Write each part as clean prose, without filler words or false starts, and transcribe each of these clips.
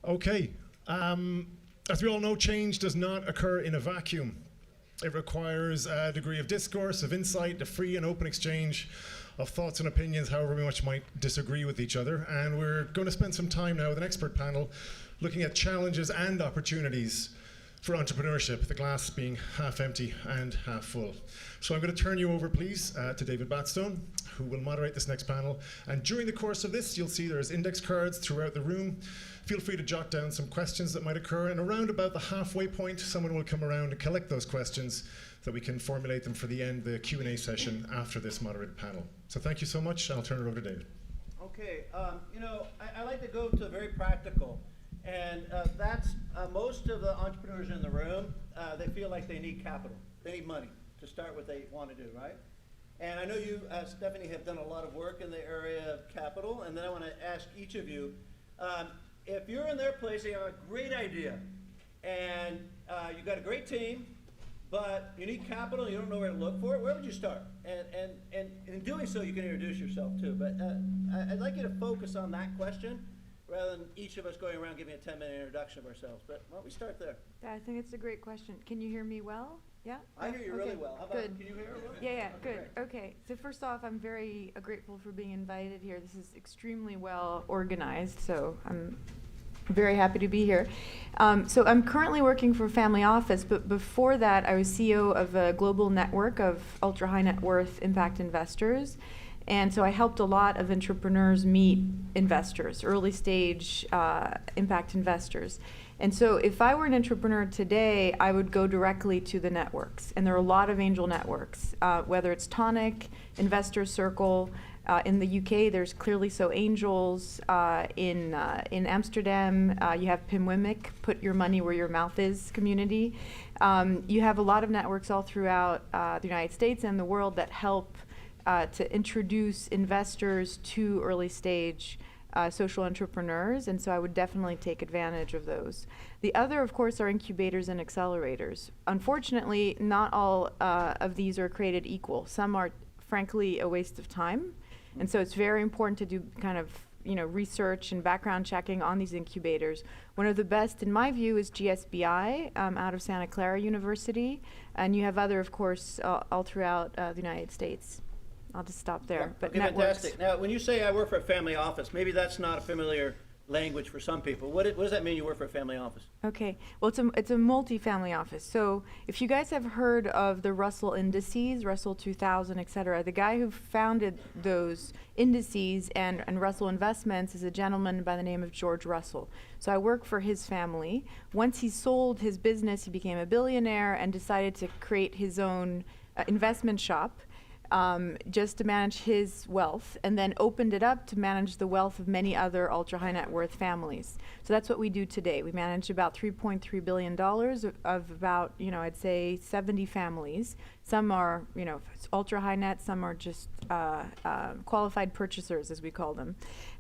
Okay, as we all know, change does not occur in a vacuum. It requires a degree of discourse, of insight, a free and open exchange of thoughts and opinions, however much might disagree with each other. And we're going to spend some time now with an expert panel looking at challenges and opportunities for entrepreneurship, the glass being half empty and half full. So I'm going to turn you over, please, to David Batstone, who will moderate this next panel. And during the course of this, you'll see there's index cards throughout the room. Feel free to jot down some questions that might occur, and around about the halfway point, someone will come around and collect those questions so that we can formulate them for the end, the Q&A session after this moderated panel. So thank you so much. I'll turn it over to David. Okay, I like to go to very practical. And that's most of the entrepreneurs in the room, they feel like they need capital. They need money to start what they want to do, right? And I know you, Stephanie, have done a lot of work in the area of capital. And then I want to ask each of you, if you're in their place, you have a great idea, and you've got a great team, but you need capital and you don't know where to look for it, where would you start? And in doing so, you can introduce yourself too. But I'd like you to focus on that question, rather than each of us going around giving a 10-minute introduction of ourselves. But why don't we start there? I think it's a great question. Can you hear me well? Yeah? I hear you really well. How about, good. Can you hear well? Yeah, good. Okay. So first off, I'm very grateful for being invited here. This is extremely well organized, so I'm very happy to be here. So I'm currently working for a family office, but before that, I was CEO of a global network of ultra-high net worth impact investors. And so I helped a lot of entrepreneurs meet investors, early stage impact investors. And so if I were an entrepreneur today, I would go directly to the networks. And there are a lot of angel networks, whether it's Tonic, Investor Circle. In the UK, there's Clearly So Angels. In Amsterdam, you have Pimwimic, Put Your Money Where Your Mouth Is community. You have a lot of networks all throughout the United States and the world that help to introduce investors to early stage social entrepreneurs, and so I would definitely take advantage of those. The other, of course, are incubators and accelerators. Unfortunately, not all of these are created equal. Some are, frankly, a waste of time, and so it's very important to do kind of research and background checking on these incubators. One of the best, in my view, is GSBI out of Santa Clara University, and you have other, of course, all throughout the United States. I'll just stop there. Yeah. But okay, networks. fantastic. Now, when you say I work for a family office, maybe that's not a familiar language for some people. What does that mean, you work for a family office? Okay. Well, it's a multi-family office. So if you guys have heard of the Russell indices, Russell 2000, et cetera, the guy who founded those indices and Russell Investments is a gentleman by the name of George Russell. So I work for his family. Once he sold his business, he became a billionaire and decided to create his own investment shop. Just to manage his wealth, and then opened it up to manage the wealth of many other ultra-high net worth families. So that's what we do today. We manage about $3.3 billion of about, I'd say 70 families. Some are, ultra-high net, some are just qualified purchasers, as we call them.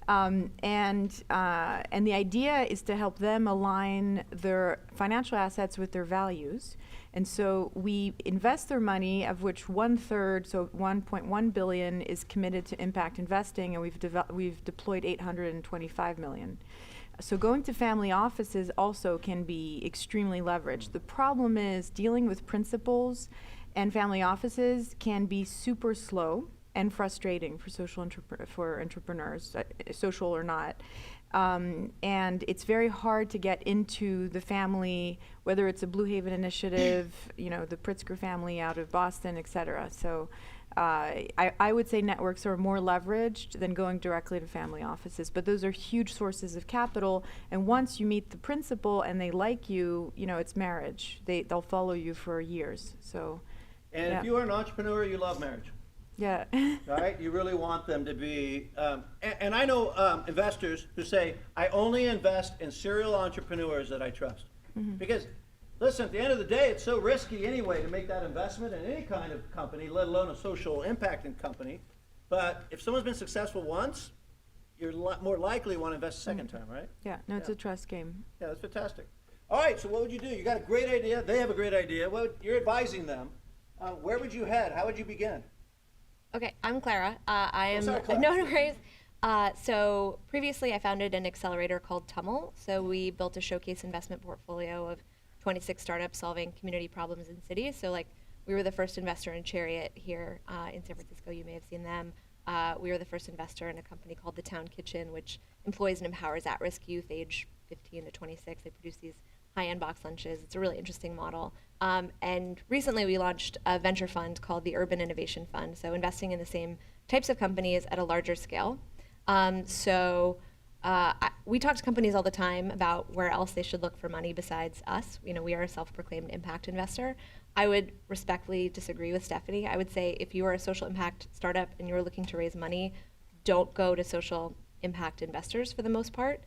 And the idea is to help them align their financial assets with their values. And so we invest their money, of which 1/3, so 1.1 billion, is committed to impact investing, and we've deployed 825 million. So going to family offices also can be extremely leveraged. The problem is dealing with principals and family offices can be super slow and frustrating for entrepreneurs, social or not. And it's very hard to get into the family, whether it's a Blue Haven initiative, the Pritzker family out of Boston, et cetera. So I would say networks are more leveraged than going directly to family offices, but those are huge sources of capital. And once you meet the principal and they like you, it's marriage. They'll follow you for years. So. And yeah. If you are an entrepreneur, you love marriage. Yeah. All right, you really want them to be, and I know investors who say, I only invest in serial entrepreneurs that I trust. Mm-hmm. Because, listen, at the end of the day, it's so risky anyway to make that investment in any kind of company, let alone a social impacting company. But if someone's been successful once, you're more likely to want to invest a second time, right? Yeah, no, it's a trust game. Yeah, that's fantastic. All right, so what would you do? You got a great idea, they have a great idea, you're advising them. Where would you head? How would you begin? Okay, I'm Clara. I am sorry, Clara. no worries. So previously, I founded an accelerator called Tummel. So we built a showcase investment portfolio of 26 startups solving community problems in cities. So like we were the first investor in Chariot here in San Francisco. You may have seen them. We were the first investor in a company called the Town Kitchen, which employs and empowers at-risk youth age 15 to 26. They produce these high-end box lunches. It's a really interesting model. And recently we launched a venture fund called the Urban Innovation Fund, so investing in the same types of companies at a larger scale. We talk to companies all the time about where else they should look for money besides us. You know, we are a self-proclaimed impact investor. I would respectfully disagree with Stephanie. I would say if you are a social impact startup and you're looking to raise money, don't go to social impact investors for the most part.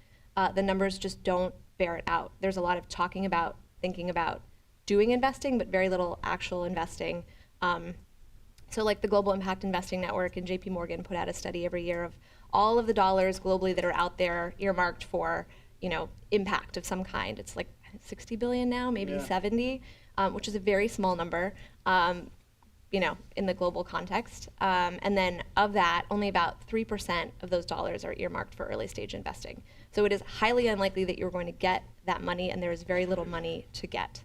The numbers just don't bear it out. There's a lot of talking about, thinking about, doing investing, but very little actual investing. So like the Global Impact Investing Network and JP Morgan put out a study every year of all of the dollars globally that are out there earmarked for, you know, impact of some kind. It's like 60 billion now, maybe 70, which is a very small number, you know, in the global context. And then of that, only about 3% of those dollars are earmarked for early stage investing. So it is highly unlikely that you're going to get that money, and there is very little money to get.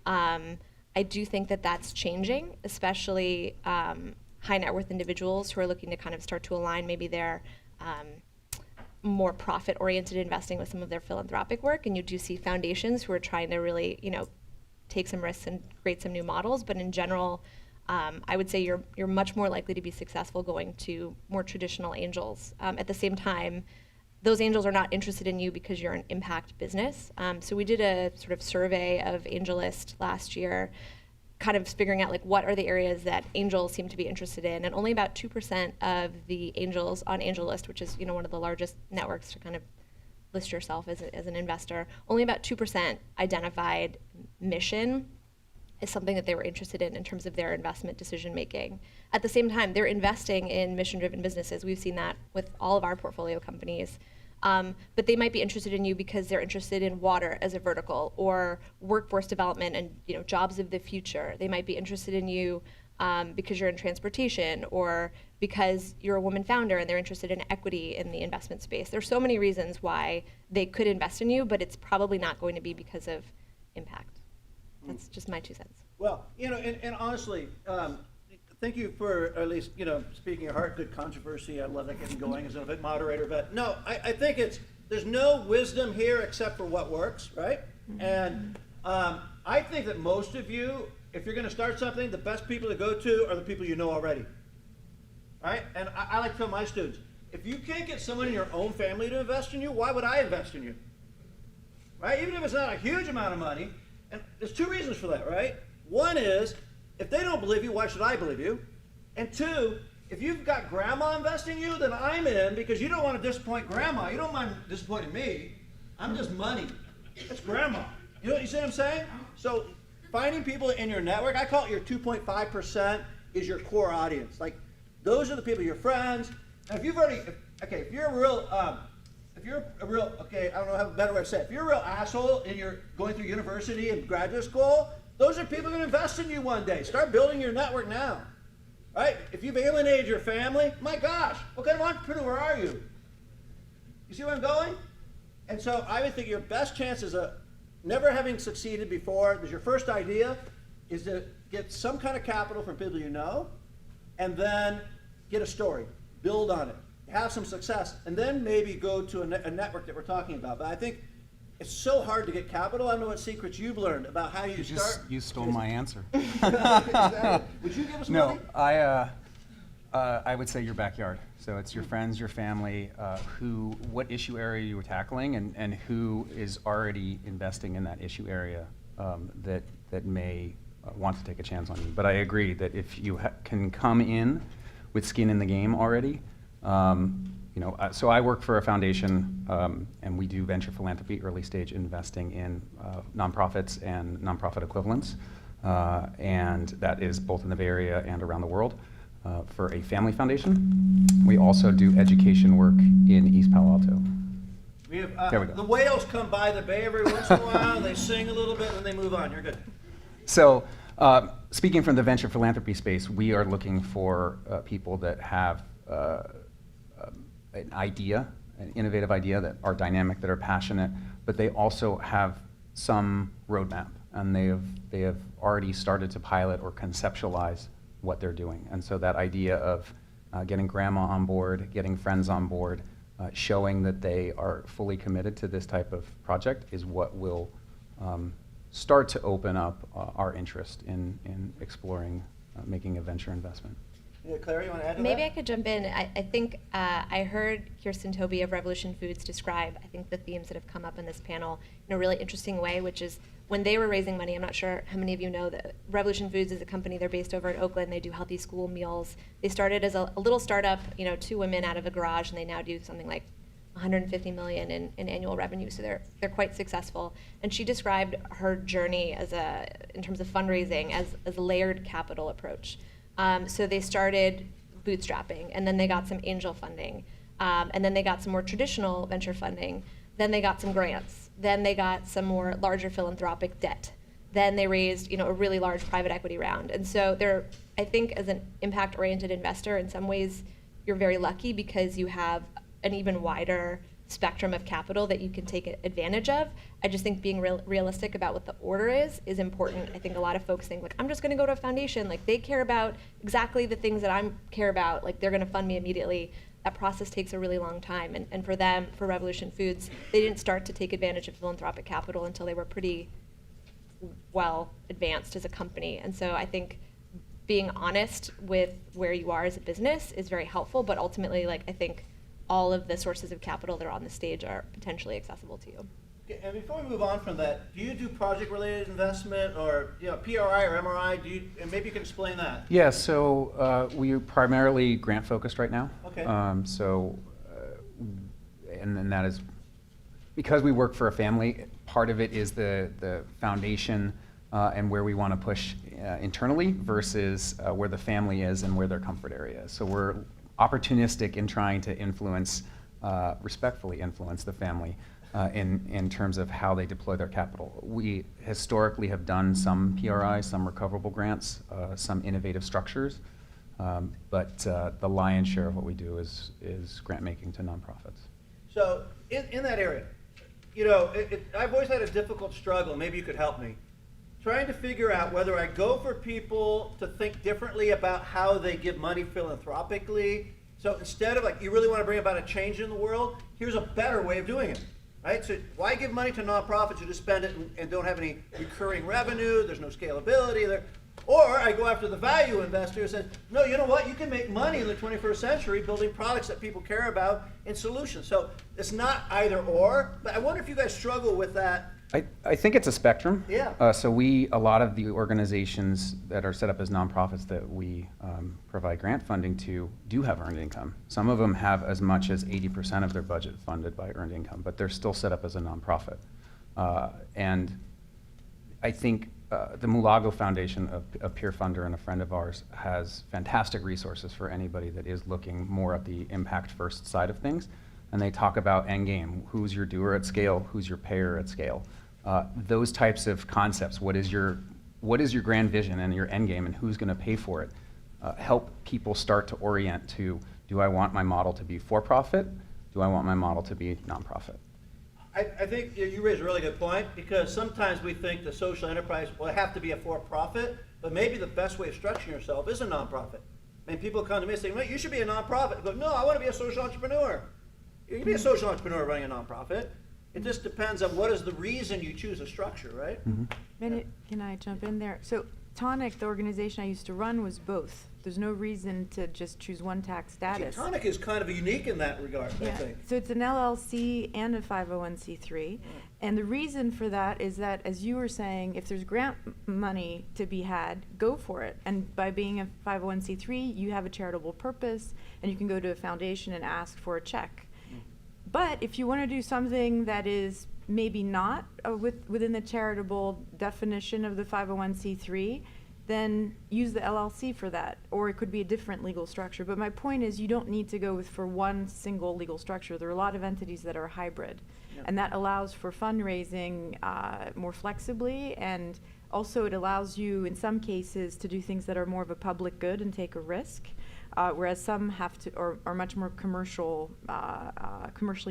I do think that that's changing, especially high net worth individuals who are looking to kind of start to align maybe their more profit-oriented investing with some of their philanthropic work. And you do see foundations who are trying to really, you know, take some risks and create some new models. But in general, I would say you're much more likely to be successful going to more traditional angels. At the same time, those angels are not interested in you because you're an impact business. So we did a sort of survey of AngelList last year, kind of figuring out like what are the areas that angels seem to be interested in, and only about 2% of the angels on AngelList, which is, you know, one of the largest networks to kind of list yourself as an investor, only about 2% identified mission is something that they were interested in terms of their investment decision making. At the same time, they're investing in mission-driven businesses. We've seen that with all of our portfolio companies. But they might be interested in you because they're interested in water as a vertical, or workforce development and, you know, jobs of the future. They might be interested in you because you're in transportation, or because you're a woman founder and they're interested in equity in the investment space. There's so many reasons why they could invest in you, but it's probably not going to be because of impact. That's just my 2 cents. Well, you know, and honestly, thank you for at least, you know, speaking your heart, good controversy. I love that getting going as an event moderator. But no, I think there's no wisdom here except for what works, right? And I think that most of you, if you're going to start something, the best people to go to are the people you know already, right? And I like to tell my students, if you can't get someone in your own family to invest in you, why would I invest in you, right? Even if it's not a huge amount of money. And there's 2 reasons for that, right? One is, if they don't believe you, why should I believe you? And 2, if you've got grandma investing in you, then I'm in, because you don't want to disappoint grandma. You don't mind disappointing me. I'm just money. It's grandma. You know what you see what I'm saying? So finding people in your network, I call it your 2.5% is your core audience. Like, those are the people, your friends. And if you've already, if you're a real, I don't know how a better way to say it. If you're a real asshole and you're going through university and graduate school, those are people who are going to invest in you one day. Start building your network now, right? If you've alienated your family, my gosh, what kind of entrepreneur are you? You see where I'm going? And so I would think your best chances of never having succeeded before, is your first idea, is to get some kind of capital from people you know, and then get a story, build on it, have some success, and then maybe go to a network that we're talking about. But I think it's so hard to get capital. I don't know what secrets you've learned about how you start. You stole my answer. Exactly. Would you give us money? No, I would say your backyard. So it's your friends, your family, what issue area you were tackling, and who is already investing in that issue area that may want to take a chance on you. But I agree that if you can come in with skin in the game already, so I work for a foundation, and we do venture philanthropy, early stage investing in nonprofits and nonprofit equivalents, and that is both in the Bay Area and around the world. For a family foundation, we also do education work in East Palo Alto. We have, There we go. The whales come by the Bay every once in a while. They sing a little bit, and they move on. You're good. So, speaking from the venture philanthropy space, we are looking for people that have an idea, an innovative idea that are dynamic, that are passionate, but they also have some roadmap, and they have already started to pilot or conceptualize what they're doing. And so that idea of getting grandma on board, getting friends on board, showing that they are fully committed to this type of project is what will start to open up our interest in exploring making a venture investment. Yeah, Claire, you want to add to Maybe that? I could jump in. I think I heard Kirsten Toby of Revolution Foods describe, I think, the themes that have come up in this panel in a really interesting way, which is when they were raising money, I'm not sure how many of you know that Revolution Foods is a company. They're based over in Oakland. They do healthy school meals. They started as a little startup, 2 women out of a garage, and they now do something like 150 million in annual revenue. So they're quite successful. And she described her journey in terms of fundraising as a layered capital approach. So they started bootstrapping, and then they got some angel funding, and then they got some more traditional venture funding. Then they got some grants. Then they got some more larger philanthropic debt. Then they raised, a really large private equity round. And so I think as an impact-oriented investor, in some ways, you're very lucky because you have an even wider spectrum of capital that you can take advantage of. I just think being realistic about what the order is important. I think a lot of folks think, I'm just going to go to a foundation. They care about exactly the things that I care about. They're going to fund me immediately. That process takes a really long time. And for them, for Revolution Foods, they didn't start to take advantage of philanthropic capital until they were pretty well advanced as a company. And so I think being honest with where you are as a business is very helpful, but ultimately, I think all of the sources of capital that are on the stage are potentially accessible to you. Okay, and before we move on from that, do you do project-related investment or PRI or MRI? And maybe you can explain that. Yeah, so we are primarily grant-focused right now. Okay. And that is because we work for a family. Part of it is the foundation and where we want to push internally versus where the family is and where their comfort area is. So we're opportunistic in trying to respectfully influence the family in terms of how they deploy their capital. We historically have done some PRI, some recoverable grants, some innovative structures, but the lion's share of what we do is grant making to nonprofits. So in that area, I've always had a difficult struggle. Maybe you could help me. Trying to figure out whether I go for people to think differently about how they give money philanthropically. So instead of you really want to bring about a change in the world, here's a better way of doing it, right? So why give money to nonprofits who just spend it and don't have any recurring revenue? There's no scalability there. Or I go after the value investor who says, no, you know what? You can make money in the 21st century building products that people care about and solutions. So it's not either or, but I wonder if you guys struggle with that. I think it's a spectrum. Yeah. So a lot of the organizations that are set up as nonprofits that we provide grant funding to do have earned income. Some of them have as much as 80% of their budget funded by earned income, but they're still set up as a nonprofit. And I think the Mulago Foundation, a peer funder and a friend of ours, has fantastic resources for anybody that is looking more at the impact first side of things. And they talk about end game, who's your doer at scale, who's your payer at scale. Those types of concepts, what is your grand vision and your end game and who's going to pay for it, help people start to orient to, do I want my model to be for profit? Do I want my model to be nonprofit? I think you raise a really good point, because sometimes we think the social enterprise will have to be a for-profit, but maybe the best way of structuring yourself is a nonprofit. And people come to me and say, well, you should be a nonprofit. I go, no, I want to be a social entrepreneur. You can be a social entrepreneur running a nonprofit. It just depends on what is the reason you choose a structure, right? Mm-hmm. Can I jump in there? So Tonic, the organization I used to run, was both. There's no reason to just choose one tax status. Tonic is kind of unique in that regard, I think. So it's an LLC and a 501c3. And the reason for that is that, as you were saying, if there's grant money to be had, go for it. And by being a 501c3, you have a charitable purpose, and you can go to a foundation and ask for a check. But if you want to do something that is maybe not within the charitable definition of the 501c3, then use the LLC for that, or it could be a different legal structure. But my point is, you don't need to go for one single legal structure. There are a lot of entities that are hybrid, and that allows for fundraising more flexibly, and also it allows you, in some cases, to do things that are more of a public good and take a risk. whereas some have to, or are much more commercially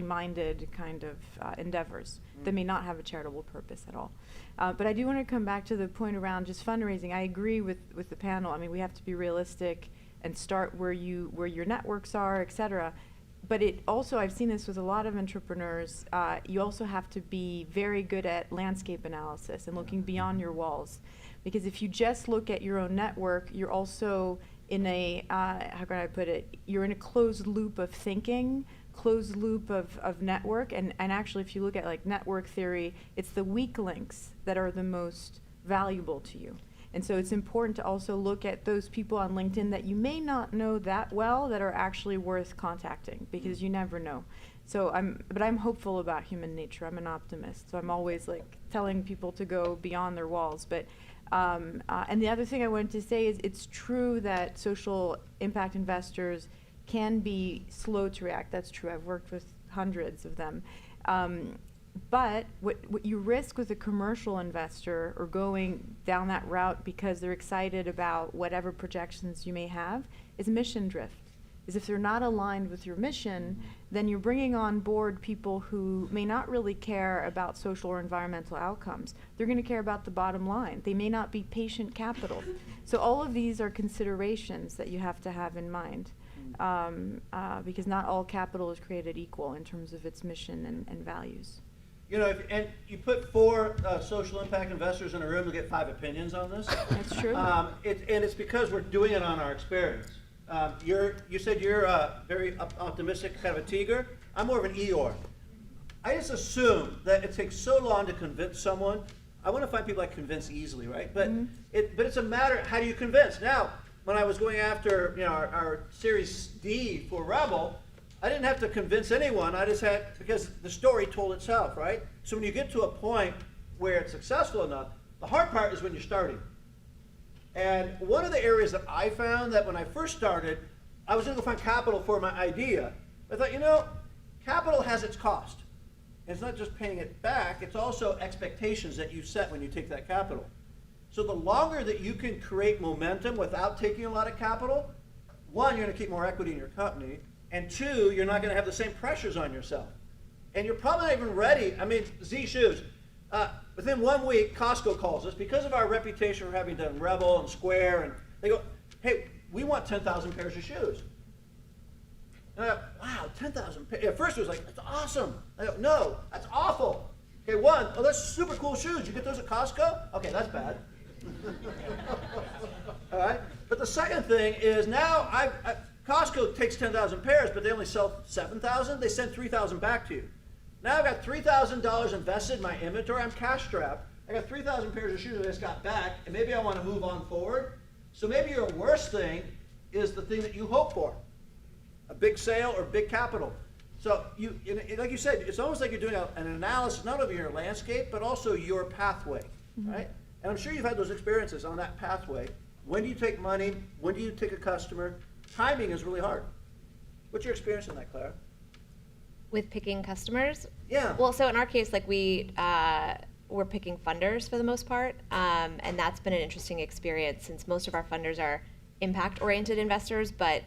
minded kind of endeavors that may not have a charitable purpose at all. But I do want to come back to the point around just fundraising. I agree with the panel. I mean, we have to be realistic and start where your networks are, et cetera. But it also, I've seen this with a lot of entrepreneurs, you also have to be very good at landscape analysis and looking beyond your walls. Because if you just look at your own network, you're also in a, how can I put it, you're in a closed loop of thinking, closed loop of network, and actually if you look at like network theory, it's the weak links that are the most valuable to you. And so it's important to also look at those people on LinkedIn that you may not know that well that are actually worth contacting, because you never know. So but I'm hopeful about human nature. I'm an optimist. So I'm always like telling people to go beyond their walls. But and the other thing I wanted to say is it's true that social impact investors can be slow to react. That's true. I've worked with hundreds of them. But what you risk with a commercial investor or going down that route because they're excited about whatever projections you may have is mission drift. Is if they're not aligned with your mission, then you're bringing on board people who may not really care about social or environmental outcomes. They're going to care about the bottom line. They may not be patient capital. So all of these are considerations that you have to have in mind. Because not all capital is created equal in terms of its mission and values. You know, and you put 4 social impact investors in a room, you'll get 5 opinions on this. That's true. And it's because we're doing it on our experience. You said you're very optimistic, kind of a Tiger. I'm more of an Eeyore. I just assume that it takes so long to convince someone. I want to find people I convince easily, right? But it's a matter of how do you convince. Now, when I was going after our Series D for Rebel, I didn't have to convince anyone. I just had, because the story told itself, right? So when you get to a point where it's successful enough, the hard part is when you're starting. And one of the areas that I found that when I first started, I was going to go find capital for my idea. I thought, capital has its cost. And it's not just paying it back, it's also expectations that you set when you take that capital. So the longer that you can create momentum without taking a lot of capital, 1, you're going to keep more equity in your company, and 2, you're not going to have the same pressures on yourself. And you're probably not even ready. I mean, Z Shoes. Within 1 week, Costco calls us because of our reputation for having done Rebel and Square, and they go, hey, we want 10,000 pairs of shoes. And I go, wow, 10,000 pairs. At first it was like, that's awesome. I go, no, that's awful. Okay, 1, oh, that's super cool shoes. You get those at Costco? Okay, that's bad. All right? But the second thing is now Costco takes 10,000 pairs, but they only sell 7,000. They send 3,000 back to you. Now I've got $3,000 invested in my inventory. I'm cash strapped. I got 3,000 pairs of shoes I just got back, and maybe I want to move on forward. So maybe your worst thing is the thing that you hope for, a big sale or big capital. So like you said, it's almost like you're doing an analysis not of your landscape, but also your pathway, right? And I'm sure you've had those experiences on that pathway. When do you take money? When do you take a customer? Timing is really hard. What's your experience in that, Clara? With picking customers? Yeah. Well, so in our case, like we're picking funders for the most part, and that's been an interesting experience since most of our funders are impact-oriented investors, but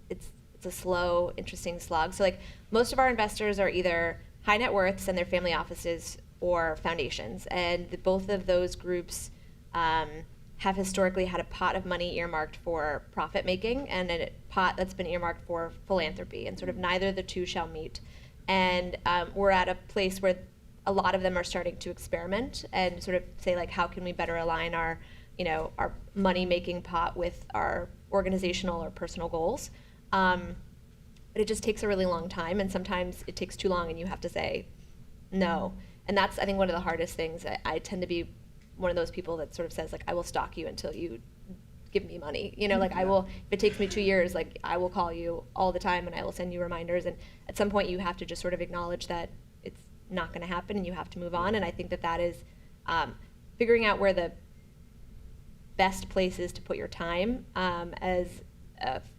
it's a slow, interesting slog. So like most of our investors are either high net worths and their family offices or foundations, and both of those groups have historically had a pot of money earmarked for profit making and a pot that's been earmarked for philanthropy, and sort of neither of the two shall meet. And we're at a place where a lot of them are starting to experiment and sort of say, like, how can we better align our money making pot with our organizational or personal goals. But it just takes a really long time, and sometimes it takes too long and you have to say no. And that's, I think, one of the hardest things. I tend to be one of those people that sort of says, like, I will stalk you until you give me money. Like, I will, if it takes me 2 years, like, I will call you all the time and I will send you reminders. And at some point you have to just sort of acknowledge that it's not going to happen and you have to move on. And I think that is figuring out where the best place is to put your time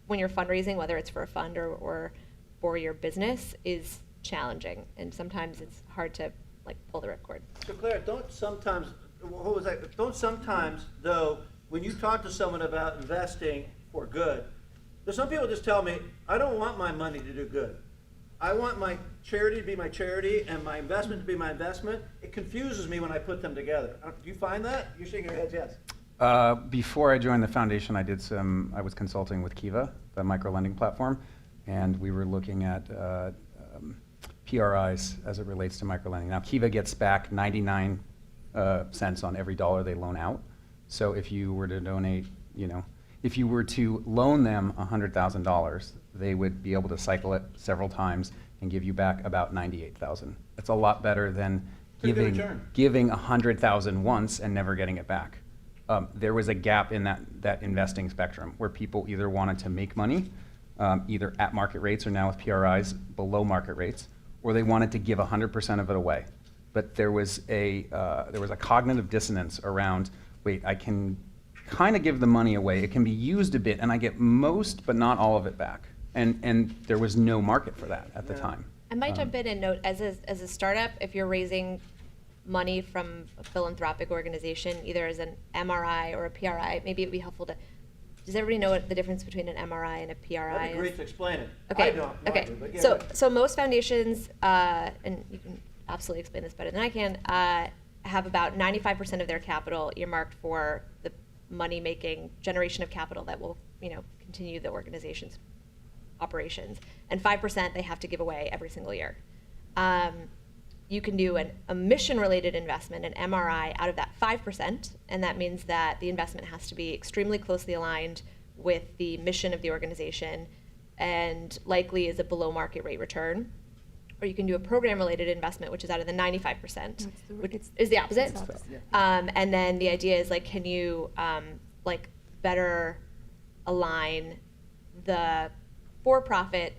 when you're fundraising, whether it's for a fund or for your business, is challenging. And sometimes it's hard to, like, pull the ripcord. So Claire, don't sometimes, though, when you talk to someone about investing for good, So some people just tell me, I don't want my money to do good. I want my charity to be my charity and my investment to be my investment. It confuses me when I put them together. Do you find that? You're shaking your heads, yes. Before I joined the foundation, I was consulting with Kiva, the micro-lending platform, and we were looking at PRIs as it relates to micro-lending. Now, Kiva gets back 99 cents on every dollar they loan out. So if you were to donate, if you were to loan them $100,000, they would be able to cycle it several times and give you back about $98,000. That's a lot better than Pretty good return. giving $100,000 once and never getting it back. There was a gap in that investing spectrum where people either wanted to make money, either at market rates or now with PRIs below market rates, or they wanted to give 100% of it away. But there was a cognitive dissonance around, wait, I can kind of give the money away. It can be used a bit, and I get most, but not all of it back. And there was no market for that at the time. I might jump in and note, as a startup, if you're raising money from a philanthropic organization, either as an MRI or a PRI, maybe it'd be helpful to, does everybody know what the difference between an MRI and a PRI That'd is? be great to explain it. Okay. I don't. Okay. But yeah, So, go ahead. so most foundations, and you can absolutely explain this better than I can, have about 95% of their capital earmarked for the money-making generation of capital that will, continue the organization's operations, and 5% they have to give away every single year. You can do a mission-related investment, an MRI, out of that 5%, and that means that the investment has to be extremely closely aligned with the mission of the organization and likely is a below market rate return. Or you can do a program-related investment, which is out of the 95%, which is the opposite. It's opposite. And then the idea is, like, can you better align the for-profit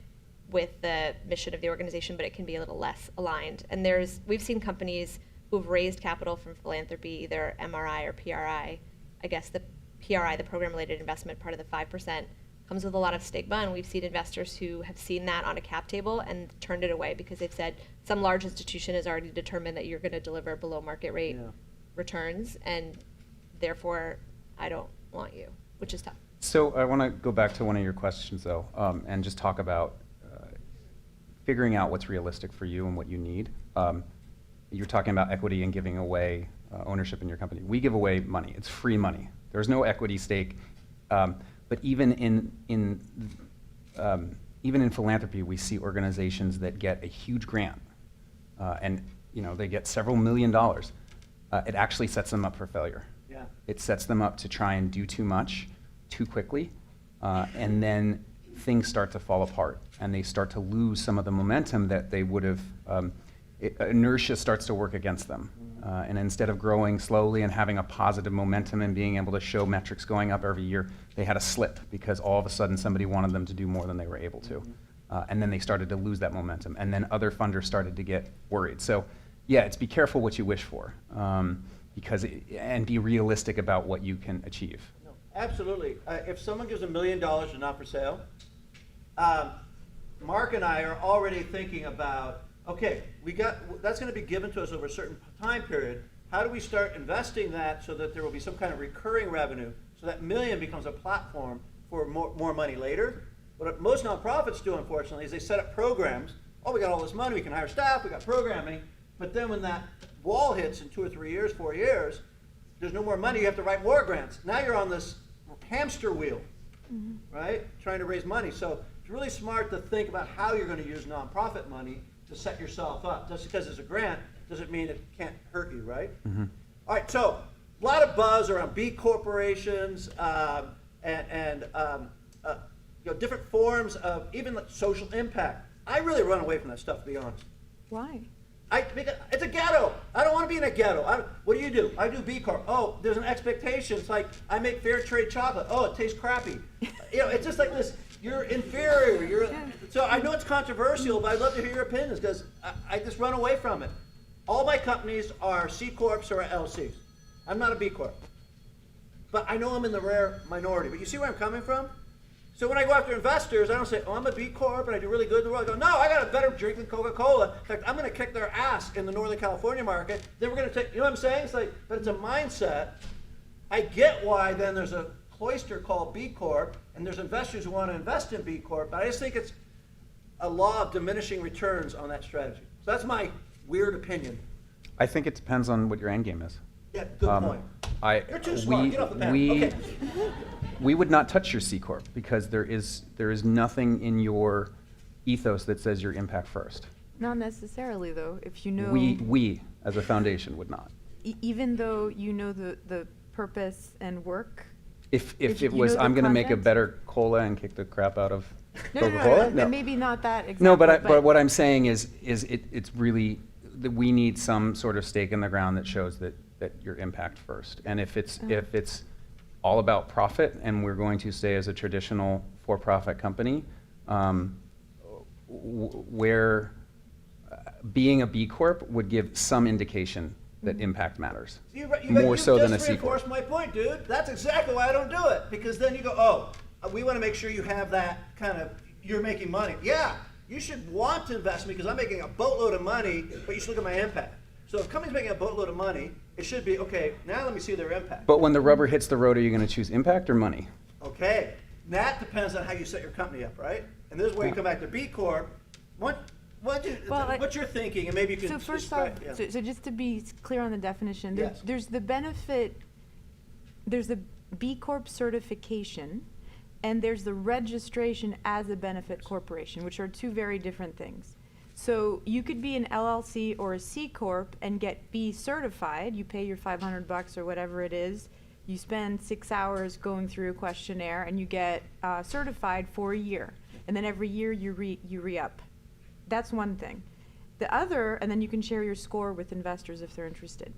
with the mission of the organization, but it can be a little less aligned. And we've seen companies who've raised capital from philanthropy, either MRI or PRI. I guess the PRI, the program-related investment, part of the 5%, comes with a lot of stigma, and we've seen investors who have seen that on a cap table and turned it away because they've said some large institution has already determined that you're going to deliver below market rate returns, and therefore I don't want you, which is tough. So I want to go back to one of your questions, though, and just talk about figuring out what's realistic for you and what you need. You're talking about equity and giving away ownership in your company. We give away money. It's free money. There's no equity stake. But even in philanthropy, we see organizations that get a huge grant, and they get several $1 million. It actually sets them up for failure. Yeah. It sets them up to try and do too much, too quickly, and then things start to fall apart, and they start to lose some of the momentum that they would have. Inertia starts to work against them. And instead of growing slowly and having a positive momentum and being able to show metrics going up every year, they had a slip because all of a sudden somebody wanted them to do more than they were able to. And then they started to lose that momentum. And then other funders started to get worried. So yeah, it's be careful what you wish for, and be realistic about what you can achieve. No, absolutely. If someone gives $1 million to Not For Sale, Mark and I are already thinking about, okay, that's going to be given to us over a certain time period. How do we start investing that so that there will be some kind of recurring revenue, so that $1 million becomes a platform for more money later? What most nonprofits do, unfortunately, is they set up programs. Oh, we got all this money, we can hire staff, we got programming. But then when that wall hits in 2 or 3 years, 4 years, there's no more money, you have to write more grants. Now you're on this hamster wheel, right? Trying to raise money. So it's really smart to think about how you're going to use nonprofit money to set yourself up. Just because it's a grant doesn't mean it can't hurt you, right? All right, so a lot of buzz around B corporations and different forms of even like social impact. I really run away from that stuff, to be honest. Why? Because it's a ghetto. I don't want to be in a ghetto. What do? I do B Corp. Oh, there's an expectation. It's like I make fair trade chocolate. Oh, it tastes crappy. It's just like this. You're inferior. So I know it's controversial, but I'd love to hear your opinions because I just run away from it. All my companies are C Corps or LCs. I'm not a B Corp. But I know I'm in the rare minority. But you see where I'm coming from? So when I go after investors, I don't say, oh, I'm a B Corp and I do really good in the world. I go, no, I got a better drink than Coca-Cola. In fact, I'm going to kick their ass in the Northern California market. Then we're going to take, you know what I'm saying? It's like, but it's a mindset. I get why then there's a cloister called B Corp, and and there's investors who want to invest in B Corp, but I just think it's a law of diminishing returns on that strategy. So that's my weird opinion. I think it depends on what your end game is. Yeah, good point. You're too smart. Get off the panel. Okay. We would not touch your C Corp because there is nothing in your ethos that says your impact first. Not necessarily, though, if you know. We as a foundation would not. Even though you know the purpose and work. If If it you was, know the I'm going to make a content? better cola and kick the crap out of No, Coca-Cola? no, maybe not that exactly. No, but what I'm saying is it's really, that we need some sort of stake in the ground that shows that your impact first. And if it's all about profit and we're going to stay as a traditional for-profit company, where being a B Corp would give some indication that impact matters. More so than a C Corp. You just reinforced my point, dude. That's exactly why I don't do it. Because then you go, oh, we want to make sure you have that kind of, you're making money. Yeah, you should want to invest in me because I'm making a boatload of money, but you should look at my impact. So if a company's making a boatload of money, it should be, okay, now let me see their impact. But when the rubber hits the road, are you going to choose impact or money? Okay, that depends on how you set your company up, right? And this is where you come back to B Corp. What's your thinking, and maybe you can So first off, describe. Yeah. so just to be clear on the definition, Yes. there's the benefit, there's the B Corp certification, and there's the registration as a benefit corporation, which are two very different things. So you could be an LLC or a C Corp and get B certified. You pay your $500 or whatever it is. You spend 6 hours going through a questionnaire, and you get certified for a year. And then every year you re-up. That's one thing. The other, and then you can share your score with investors if they're interested.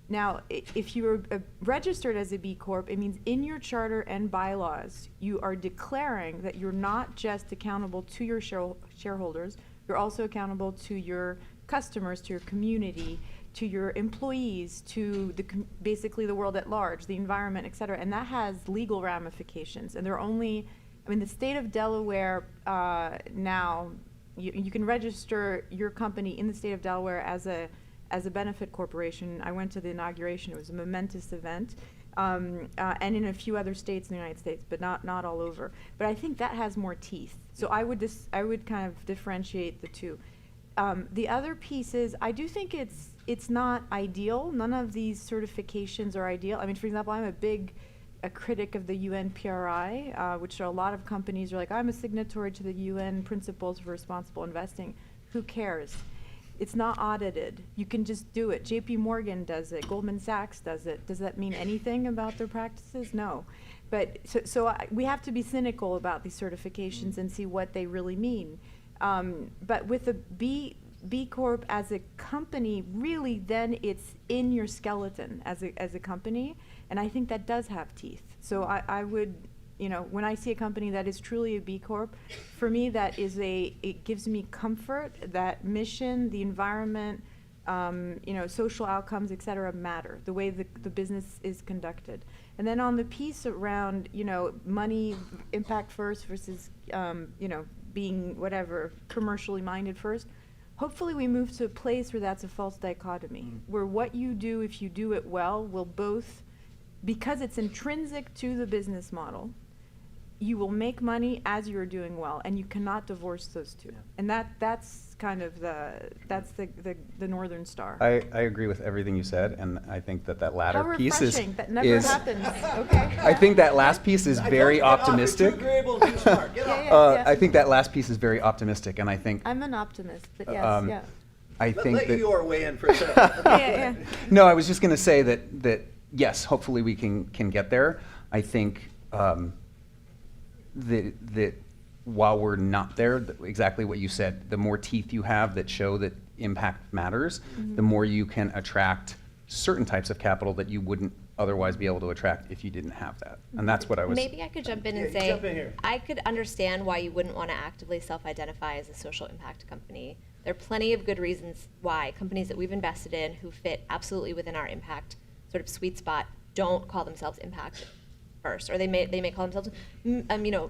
Now, if you are registered as a B Corp, it means in your charter and bylaws, you are declaring that you're not just accountable to your shareholders, you're also accountable to your customers, to your community, to your employees, to basically the world at large, the environment, et cetera. And that has legal ramifications. And they're only, the state of Delaware now, you can register your company in the state of Delaware as a benefit corporation. I went to the inauguration. It was a momentous event. And in a few other states in the United States, but not all over. But I think that has more teeth. So I would kind of differentiate the two. The other piece is, I do think it's not ideal. None of these certifications are ideal. For example, I'm a critic of the UN PRI, which a lot of companies are like, I'm a signatory to the UN Principles for Responsible Investing. Who cares? It's not audited. You can just do it. JP Morgan does it. Goldman Sachs does it. Does that mean anything about their practices? No. But we have to be cynical about these certifications and see what they really mean. But with a B Corp as a company, really then it's in your skeleton as a company, and I think that does have teeth. So I would, when I see a company that is truly a B Corp, for me it gives me comfort that mission, the environment, social outcomes, et cetera, matter, the way the business is conducted. And then on the piece around, money impact first versus, being whatever, commercially minded first, hopefully we move to a place where that's a false dichotomy, where what you do, if you do it well, will both, because it's intrinsic to the business model, you will make money as you're doing well, and you cannot divorce those two. Yeah. And that's kind of the Northern Star. I agree with everything you said, and I think that latter How piece is refreshing. That never happens. Okay. I think that last piece is very optimistic. You're too agreeable and too smart. Get off. Yeah. I think that last piece is very optimistic, and I think I'm an optimist, but yes, yeah. I think Let that your way in for a second. Yeah. no, I was just going to say that yes, hopefully we can get there. I think that while we're not there, exactly what you said, the more teeth you have that show that impact matters, the more you can attract certain types of capital that you wouldn't otherwise be able to attract if you didn't have that. And that's what I was. Maybe I could jump in and Yeah, say, jump in here. I could understand why you wouldn't want to actively self-identify as a social impact company. There are plenty of good reasons why companies that we've invested in who fit absolutely within our impact sort of sweet spot don't call themselves impact first, or they may call themselves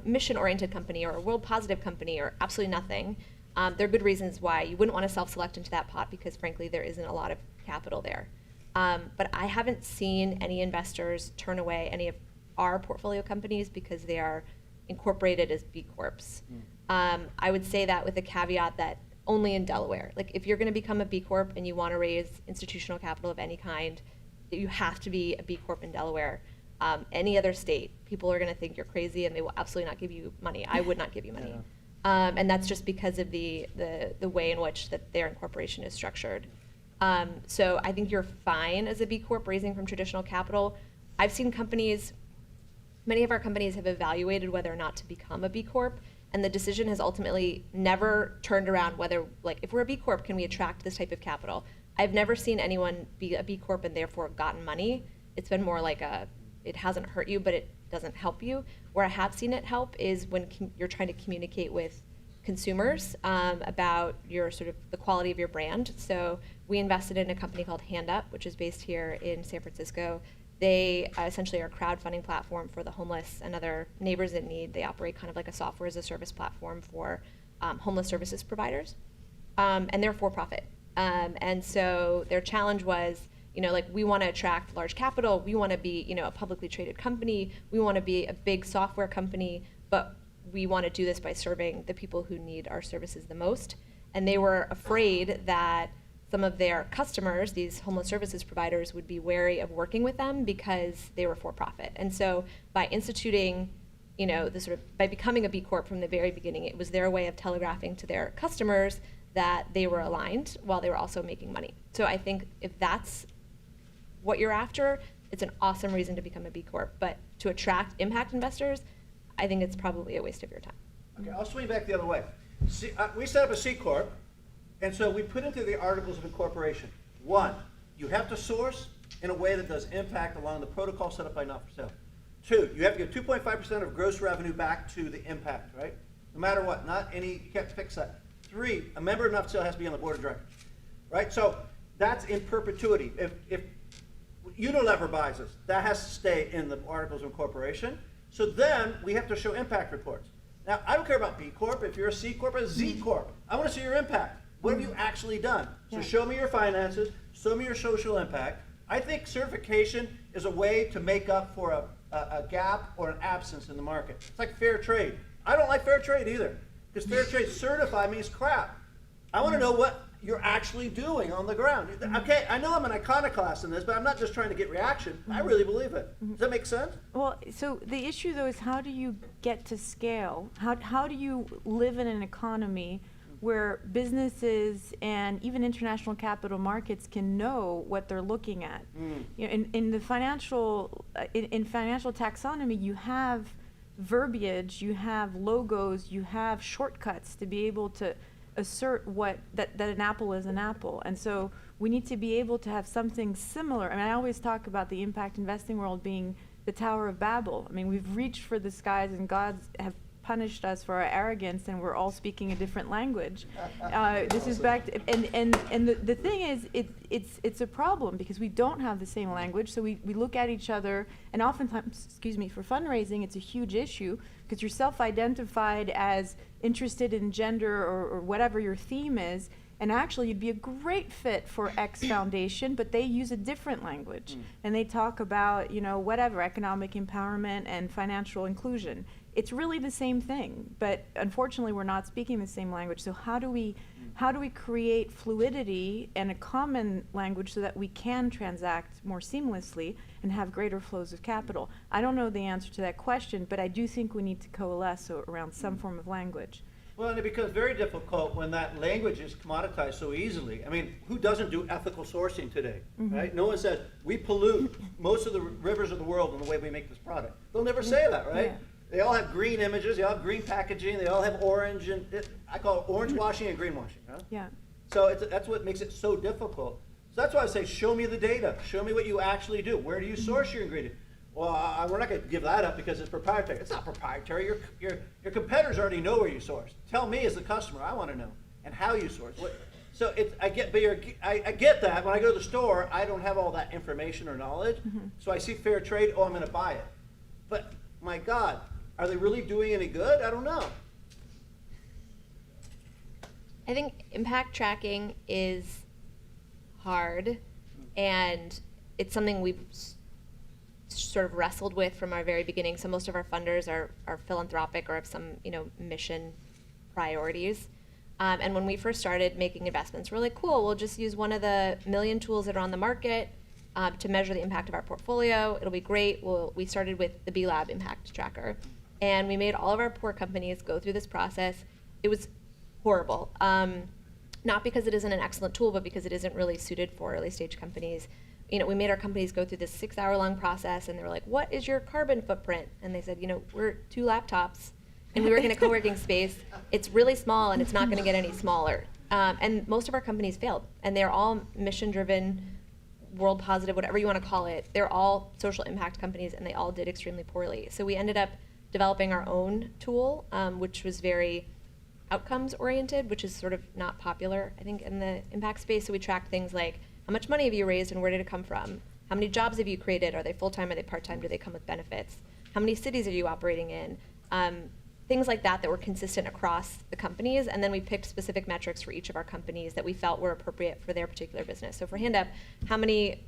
mission-oriented company or a world positive company or absolutely nothing. There are good reasons why you wouldn't want to self-select into that pot because frankly there isn't a lot of capital there. But I haven't seen any investors turn away any of our portfolio companies because they are incorporated as B Corps. I would say that with the caveat that only in Delaware. Like if you're going to become a B Corp and you want to raise institutional capital of any kind, you have to be a B Corp in Delaware. Any other state, people are going to think you're crazy and they will absolutely not give you money. I would not give you money. And that's just because of the way in which that their incorporation is structured. So I think you're fine as a B Corp raising from traditional capital. I've seen companies, many of our companies have evaluated whether or not to become a B Corp, and the decision has ultimately never turned around whether, like, if we're a B Corp, can we attract this type of capital? I've never seen anyone be a B Corp and therefore gotten money. It's been more like it hasn't hurt you, but it doesn't help you. Where I have seen it help is when you're trying to communicate with consumers about your sort of the quality of your brand. So we invested in a company called Hand Up, which is based here in San Francisco. They essentially are a crowdfunding platform for the homeless and other neighbors in need. They operate kind of like a software as a service platform for homeless services providers, and they're for profit. And so their challenge was, like we want to attract large capital. We want to be, a publicly traded company. We want to be a big software company, but we want to do this by serving the people who need our services the most. And they were afraid that some of their customers, these homeless services providers, would be wary of working with them because they were for profit. And so by instituting, by becoming a B Corp from the very beginning, it was their way of telegraphing to their customers that they were aligned while they were also making money. So I think if that's what you're after, it's an awesome reason to become a B Corp. But to attract impact investors, I think it's probably a waste of your time. Okay, I'll swing back the other way. We set up a C Corp, and so we put into the articles of incorporation. 1, you have to source in a way that does impact along the protocol set up by Not For Sale. 2, you have to give 2.5% of gross revenue back to the impact, right? No matter what, you can't fix that. 3, a member of Not For Sale has to be on the board of directors, right? So that's in perpetuity. If Unilever buys us, that has to stay in the articles of incorporation. So then we have to show impact reports. Now, I don't care about B Corp. If you're a C Corp or a Z Corp, I want to see your impact. What have you actually done? So show me your finances, show me your social impact. I think certification is a way to make up for a gap or an absence in the market. It's like fair trade. I don't like fair trade either, because fair trade certified means crap. I want to know what you're actually doing on the ground. Okay, I know I'm an iconoclast in this, but I'm not just trying to get reaction. I really believe it. Does that make sense? Well, so the issue though is how do you get to scale? How do you live in an economy where businesses and even international capital markets can know what they're looking at? In the financial in financial taxonomy, you have verbiage, you have logos, you have shortcuts to be able to assert that an apple is an apple. And so we need to be able to have something similar. I mean, I always talk about the impact investing world being the Tower of Babel. I mean, we've reached for the skies and gods have punished us for our arrogance, and we're all speaking a different language. This is back to, and the thing is, it's a problem because we don't have the same language. So we look at each other, and oftentimes, for fundraising, it's a huge issue because you're self-identified as interested in gender or whatever your theme is, and actually you'd be a great fit for X foundation, but they use a different language, and they talk about whatever economic empowerment and financial inclusion. It's really the same thing, but unfortunately we're not speaking the same language. So how do we create fluidity and a common language so that we can transact more seamlessly and have greater flows of capital? I don't know the answer to that question, but I do think we need to coalesce around some form of language. Well, and it becomes very difficult when that language is commoditized so easily. I mean, who doesn't do ethical sourcing today, right? No one says, we pollute most of the rivers of the world in the way we make this product. They'll never say that, right? Yeah. They all have green images, they all have green packaging, they all have orange, and I call it orange washing and green washing. Huh? Yeah. So that's what makes it so difficult. So that's why I say, show me the data. Show me what you actually do. Where do you source your ingredient? Well, we're not going to give that up because it's proprietary. It's not proprietary. Your competitors already know where you source. Tell me as the customer, I want to know, and how you source. So I get that. When I go to the store, I don't have all that information or knowledge. So I see fair trade, I'm going to buy it. But my God, are they really doing any good? I don't know. I think impact tracking is hard, and it's something we've sort of wrestled with from our very beginning. So most of our funders are philanthropic or have some, mission priorities. And when we first started making investments, we're like, cool, we'll just use one of the million tools that are on the market to measure the impact of our portfolio. It'll be great. We started with the B Lab Impact Tracker. And we made all of our poor companies go through this process. It was horrible. Not because it isn't an excellent tool, but because it isn't really suited for early stage companies. We made our companies go through this 6-hour-long process, and they were like, what is your carbon footprint? And they said, we're 2 laptops, and we work in a co-working space. It's really small, and it's not gonna get any smaller. And most of our companies failed, and they're all mission-driven, world positive, whatever you wanna call it. They're all social impact companies, and they all did extremely poorly. So we ended up developing our own tool, which was very outcomes oriented, which is sort of not popular, I think, in the impact space. So we tracked things like, how much money have you raised and where did it come from? How many jobs have you created? Are they full-time? Are they part-time? Do they come with benefits? How many cities are you operating in? Things like that were consistent across the companies. And then we picked specific metrics for each of our companies that we felt were appropriate for their particular business. So for HandUp, how many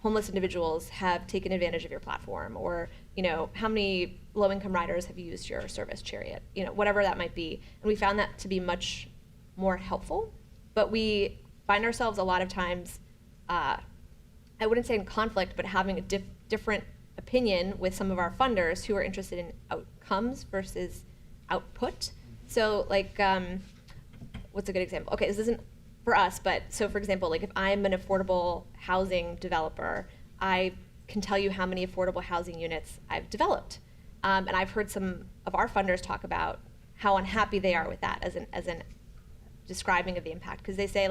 homeless individuals have taken advantage of your platform? Or how many low-income riders have used your service, Chariot? Whatever that might be. And we found that to be much more helpful. But we find ourselves a lot of times, I wouldn't say in conflict, but having a different opinion with some of our funders who are interested in outcomes versus output. So what's a good example? Okay, this isn't for us, but so for example, like if I'm an affordable housing developer, I can tell you how many affordable housing units I've developed. And I've heard some of our funders talk about how unhappy they are with that as an describing of the impact. Because they say,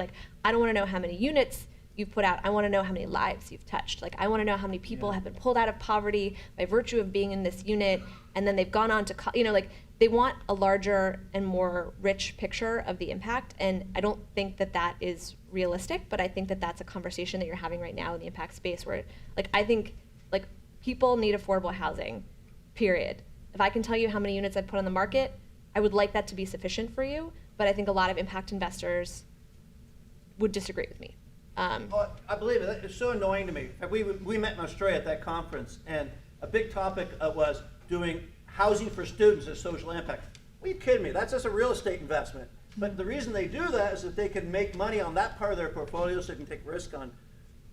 I don't want to know how many units you've put out. I want to know how many lives you've touched. I want to know how many people have been pulled out of poverty by virtue of being in this unit, and then they've gone on to, they want a larger and more rich picture of the impact. And I don't think that is realistic, but I think that that's a conversation that you're having right now in the impact space where, I think, people need affordable housing, period. If I can tell you how many units I've put on the market, I would like that to be sufficient for you, but I think a lot of impact investors would disagree with me. I believe it. It's so annoying to me. We met in Australia at that conference, and a big topic was doing housing for students as social impact. Are you kidding me? That's just a real estate investment. But the reason they do that is that they can make money on that part of their portfolio, so they can take risk on.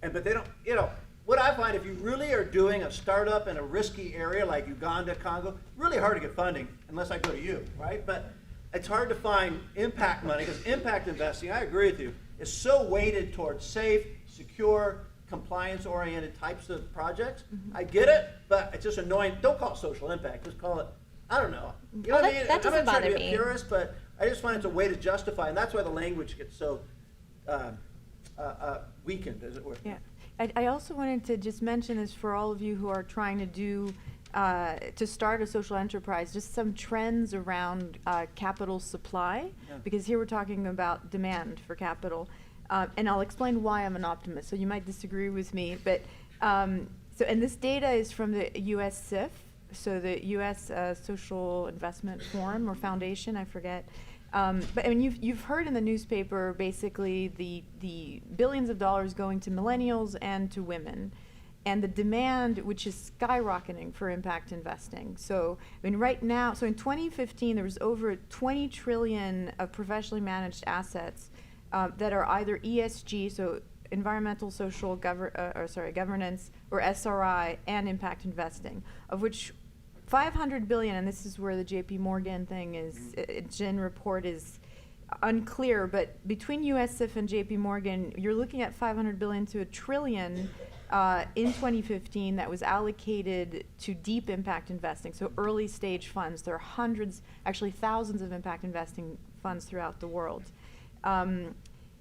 But they don't. What I find, if you really are doing a startup in a risky area like Uganda, Congo, really hard to get funding unless I go to you, right? But it's hard to find impact money because impact investing, I agree with you, is so weighted towards safe, secure, compliance-oriented types of projects. I get it, but it's just annoying. Don't call it social impact. Just call it, I don't know. You know what I mean? That doesn't I'm not trying bother to be a me. purist, but I just find it's a way to justify, and that's why the language gets so weakened, as it were. Yeah. I also wanted to just mention this for all of you who are trying to do, to start a social enterprise, just some trends around capital supply, because here we're talking about demand for capital. And I'll explain why I'm an optimist, so you might disagree with me, but, and this data is from the US SIF, so the US Social Investment Forum or Foundation, I forget. But I mean, you've heard in the newspaper basically the billions of dollars going to millennials and to women, and the demand, which is skyrocketing for impact investing. So I mean, right now, so in 2015, there was over 20 trillion of professionally managed assets that are either ESG, so environmental, social, governance, or SRI, and impact investing, of which 500 billion, and this is where the JP Morgan thing is, Gin report is unclear, but between USIF and JP Morgan, you're looking at 500 billion to $1 trillion in 2015 that was allocated to deep impact investing, so early stage funds. There are hundreds, actually thousands of impact investing funds throughout the world.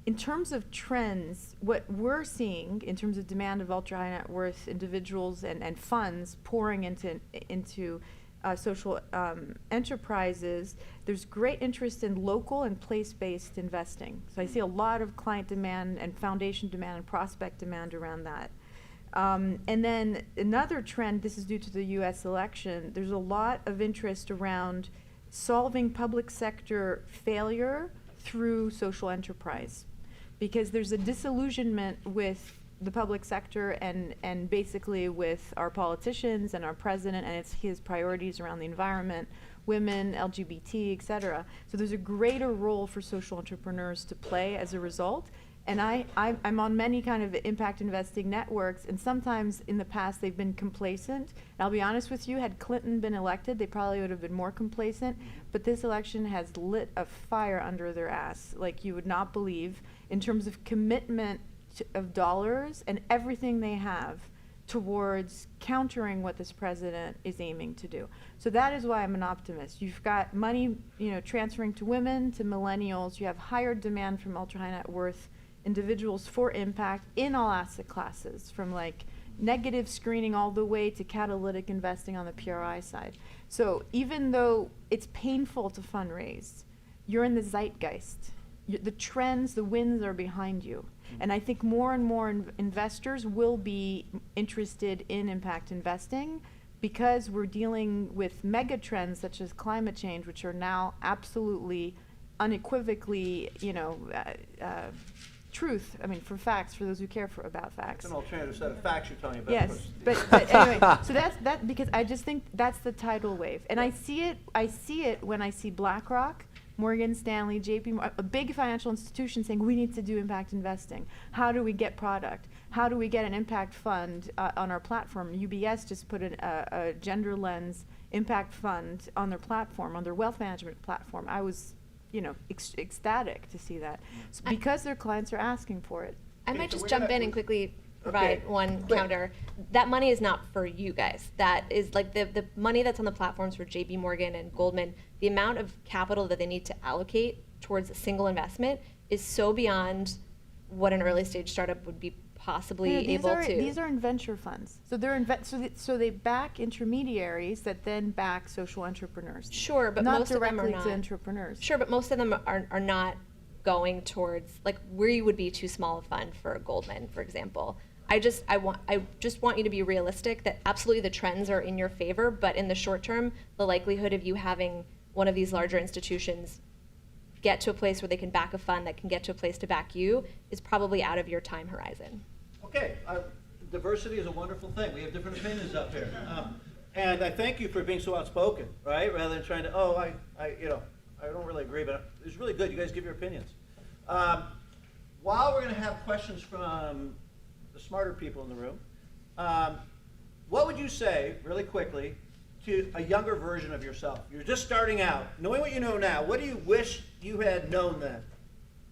In terms of trends, what we're seeing in terms of demand of ultra high net worth individuals and funds pouring into social enterprises, there's great interest in local and place-based investing. So I see a lot of client demand and foundation demand and prospect demand around that. And then another trend, this is due to the US election, there's a lot of interest around solving public sector failure through social enterprise. Because there's a disillusionment with the public sector and basically with our politicians and our president and his priorities around the environment, women, LGBT, et cetera. So there's a greater role for social entrepreneurs to play as a result. And I'm on many kind of impact investing networks, and sometimes in the past they've been complacent. And I'll be honest with you, had Clinton been elected, they probably would have been more complacent. But this election has lit a fire under their ass, like you would not believe, in terms of commitment of dollars and everything they have towards countering what this president is aiming to do. So that is why I'm an optimist. You've got money, transferring to women, to millennials. You have higher demand from ultra high net worth individuals for impact in all asset classes, from like negative screening all the way to catalytic investing on the PRI side. So even though it's painful to fundraise, you're in the zeitgeist. The trends, the winds are behind you. And I think more and more investors will be interested in impact investing because we're dealing with mega trends such as climate change, which are now absolutely unequivocally, truth. I mean, for facts, for those who care about facts. It's an alternative set of facts you're telling me about. Yes, but anyway, so that's because I just think that's the tidal wave, and I see it when I see BlackRock, Morgan Stanley, a big financial institution saying we need to do impact investing. How do we get product? How do we get an impact fund on our platform? UBS just put a gender lens impact fund on their platform, on their wealth management platform. I was ecstatic to see that. So because their clients are asking for it. I Okay, might so just we're jump gonna- in and quickly provide one counter. That money is not for you guys. That is like the money that's on the platforms for JP Morgan and Goldman, the amount of capital that they need to allocate towards a single investment is so beyond what an early stage startup would be possibly able to. These are in venture funds. So they're so they back intermediaries that then back social entrepreneurs. Sure, but not most of them are directly not. to entrepreneurs. Sure, but most of them are not going towards, like, we would be too small a fund for a Goldman, for example. I just want you to be realistic that absolutely the trends are in your favor, but in the short term, the likelihood of you having one of these larger institutions get to a place where they can back a fund that can get to a place to back you is probably out of your time horizon. Okay, diversity is a wonderful thing. We have different opinions up here. And I thank you for being so outspoken, right? Rather than trying to, I don't really agree, but it's really good. You guys give your opinions. While we're going to have questions from the smarter people in the room, what would you say, really quickly, to a younger version of yourself? You're just starting out. Knowing what you know now, what do you wish you had known then?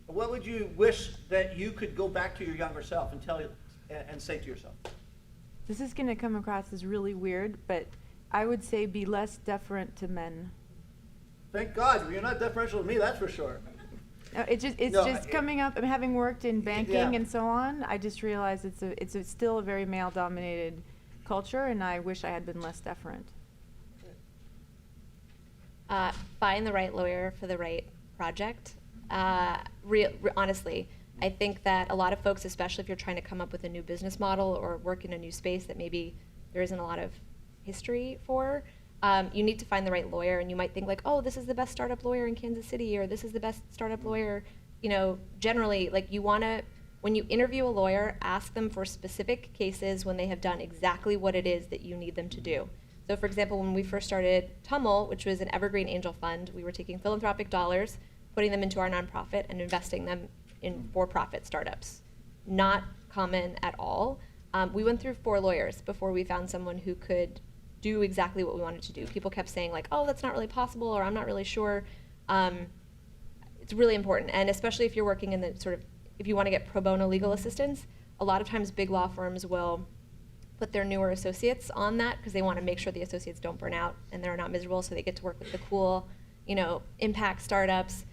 What would you wish that you could go back to your younger self and tell you and say to yourself? This is going to come across as really weird, but I would say be less deferent to men. Thank God, you're not deferential to me, that's for sure. It's coming up. Having worked in banking Yeah. and so on, I just realized it's still a very male-dominated culture, and I wish I had been less deferent. Find the right lawyer for the right project. Honestly, I think that a lot of folks, especially if you're trying to come up with a new business model or work in a new space that maybe there isn't a lot of history for, you need to find the right lawyer. And you might think like, oh, this is the best startup lawyer in Kansas City, or this is the best startup lawyer. Generally, like, you want to, when you interview a lawyer, ask them for specific cases when they have done exactly what it is that you need them to do. So for example, when we first started Tummel, which was an evergreen angel fund, we were taking philanthropic dollars, putting them into our nonprofit and investing them in for-profit startups. Not common at all. We went through 4 lawyers before we found someone who could do exactly what we wanted to do. People kept saying like, oh, that's not really possible, or I'm not really sure. It's really important, and especially if you're working in the if you want to get pro bono legal assistance, a lot of times big law firms will put their newer associates on that because they want to make sure the associates don't burn out and they're not miserable, so they get to work with the cool, impact startups.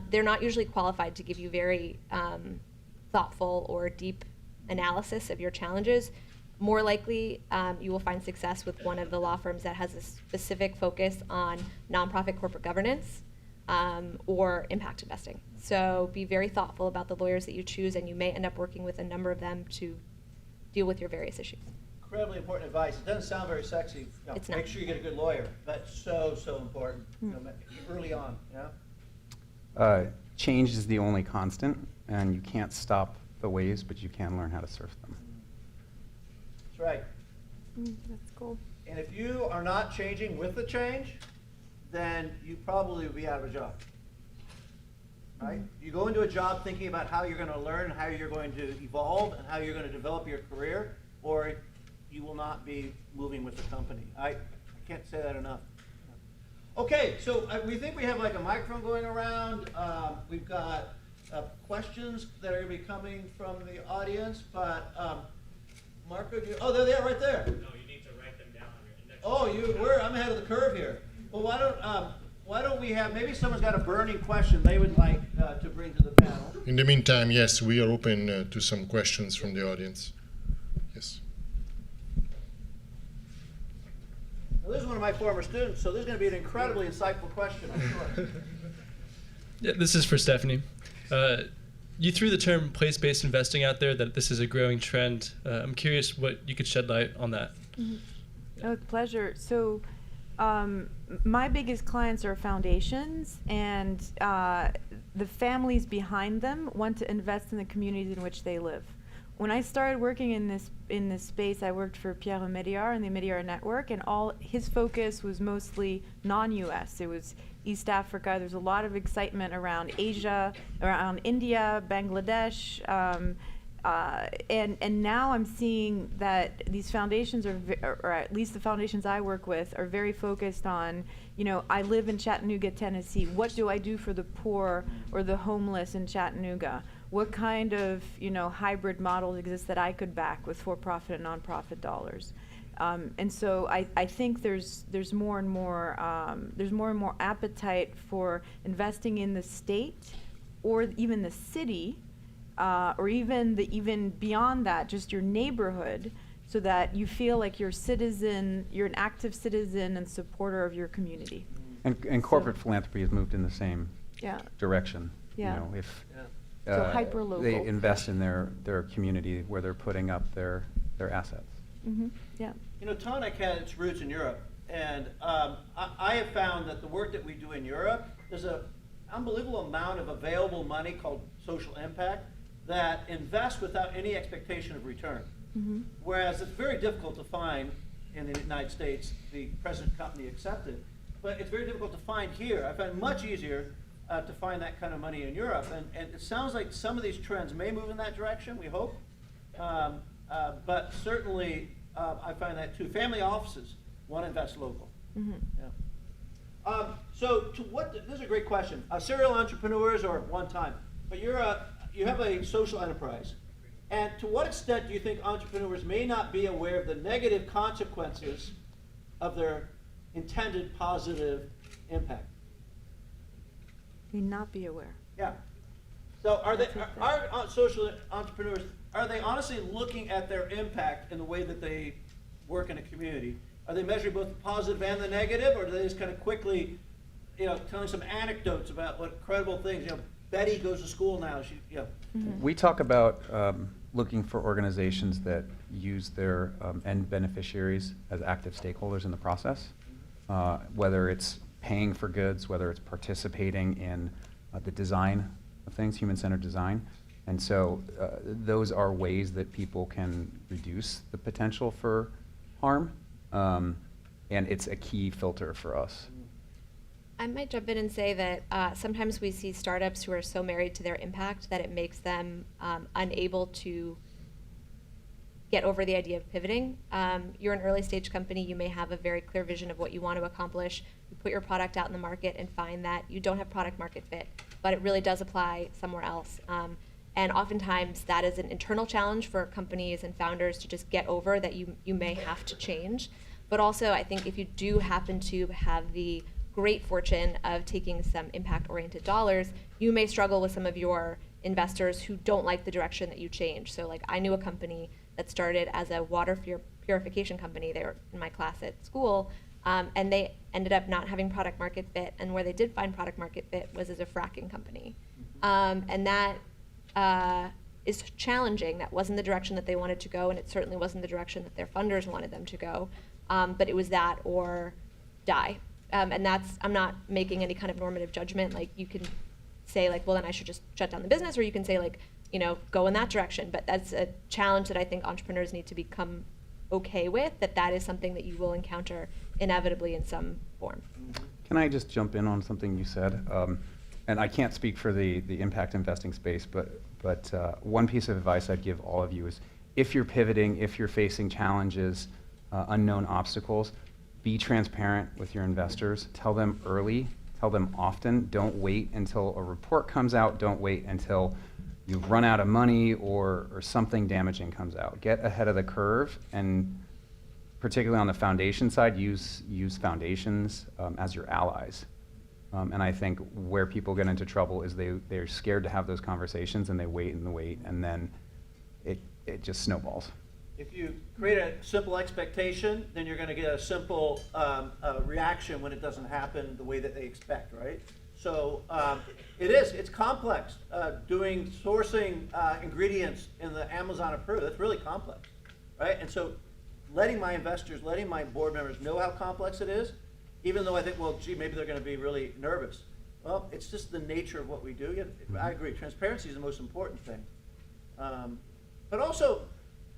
They're not usually qualified to give you very thoughtful or deep analysis of your challenges. More likely, you will find success with one of the law firms that has a specific focus on nonprofit corporate governance or impact investing. So be very thoughtful about the lawyers that you choose, and you may end up working with a number of them to deal with your various issues. Incredibly important advice. It doesn't sound very sexy. It's not. Make sure you get a good lawyer. That's so important. Early on, yeah? Change is the only constant, and you can't stop the waves, but you can learn how to surf them. That's right. That's cool. And if you are not changing with the change, then you probably will be out of a job. Right? You go into a job thinking about how you're going to learn, how you're going to evolve, and how you're going to develop your career, or you will not be moving with the company. I can't say that enough. Okay, so we think we have like a microphone going around. We've got questions that are going to be coming from the audience, but Marco, oh, there they are right there. No, you need to write them down on your index. Oh, I'm ahead of the curve here. Well, why don't we have, maybe someone's got a burning question they would like to bring to the panel. In the meantime, yes, we are open to some questions from the audience. Yes. Now, this is one of my former students, so this is going to be an incredibly insightful question, I'm sure. Yeah, this is for Stephanie. You threw the term place-based investing out there, that this is a growing trend. I'm curious what you could shed light on that. Oh, with pleasure. So, my biggest clients are foundations, and the families behind them want to invest in the communities in which they live. When I started working in this space, I worked for Pierre Omidyar and the Omidyar Network, and his focus was mostly non-U.S. It was East Africa. There's a lot of excitement around Asia, around India, Bangladesh, and now I'm seeing that these foundations or at least the foundations I work with, are very focused on, I live in Chattanooga, Tennessee. What do I do for the poor or the homeless in Chattanooga? What kind of, hybrid models exist that I could back with for-profit and nonprofit dollars? And so I think there's more and more appetite for investing in the state or even the city, or even beyond that, just your neighborhood, so that you feel like you're an active citizen and supporter of your community. And corporate philanthropy has moved in the same Yeah. direction. Yeah. If So hyper-local. they invest in their community where they're putting up their assets. Mm-hmm. Yeah. Tonic had its roots in Europe, and I have found that the work that we do in Europe, there's an unbelievable amount of available money called social impact that invests without any expectation of return. Mm-hmm. Whereas it's very difficult to find in the United States, the present company accepted, but it's very difficult to find here. I find it much easier to find that kind of money in Europe, and it sounds like some of these trends may move in that direction, we hope, but certainly I find that too. Family offices want to invest local. Mm-hmm. Yeah. So this is a great question. Serial entrepreneurs or one time, but you have a social enterprise. And to what extent do you think entrepreneurs may not be aware of the negative consequences of their intended positive impact? May not be aware. Yeah. So are social entrepreneurs, are they honestly looking at their impact in the way that they work in a community? Are they measuring both the positive and the negative, or do they just kind of quickly, telling some anecdotes about what incredible things, Betty goes to school now, Mm-hmm. We talk about looking for organizations that use their end beneficiaries as active stakeholders in the process, whether it's paying for goods, whether it's participating in the design of things, human-centered design. And so those are ways that people can reduce the potential for harm, and it's a key filter for us. I might jump in and say that sometimes we see startups who are so married to their impact that it makes them unable to get over the idea of pivoting. You're an early stage company, you may have a very clear vision of what you want to accomplish. You put your product out in the market and find that you don't have product market fit, but it really does apply somewhere else. And oftentimes that is an internal challenge for companies and founders to just get over, that you may have to change. But also I think if you do happen to have the great fortune of taking some impact-oriented dollars, you may struggle with some of your investors who don't like the direction that you change. So like I knew a company that started as a water purification company. They were in my class at school, and they ended up not having product market fit, and where they did find product market fit was as a fracking company. And that is challenging. That wasn't the direction that they wanted to go, and it certainly wasn't the direction that their funders wanted them to go. But it was that or die. And that's, I'm not making any kind of normative judgment. Like you can say like, well then I should just shut down the business, or you can say like, go in that direction. But that's a challenge that I think entrepreneurs need to become okay with, that is something that you will encounter inevitably in some form. Can I just jump in on something you said? And I can't speak for the impact investing space, but one piece of advice I'd give all of you is, if you're pivoting, if you're facing challenges, unknown obstacles, be transparent with your investors. Tell them early, tell them often. Don't wait until a report comes out. Don't wait until you've run out of money or something damaging comes out. Get ahead of the curve, and particularly on the foundation side, use foundations as your allies. And I think where people get into trouble is they're scared to have those conversations, and they wait and wait, and then it just snowballs. If you create a simple expectation, then you're going to get a simple reaction when it doesn't happen the way that they expect, right? So it's complex. Sourcing ingredients in the Amazon approved, that's really complex, right? And so letting my investors, letting my board members know how complex it is, even though I think, well, gee, maybe they're going to be really nervous. Well, it's just the nature of what we do. I agree. Transparency is the most important thing. But also,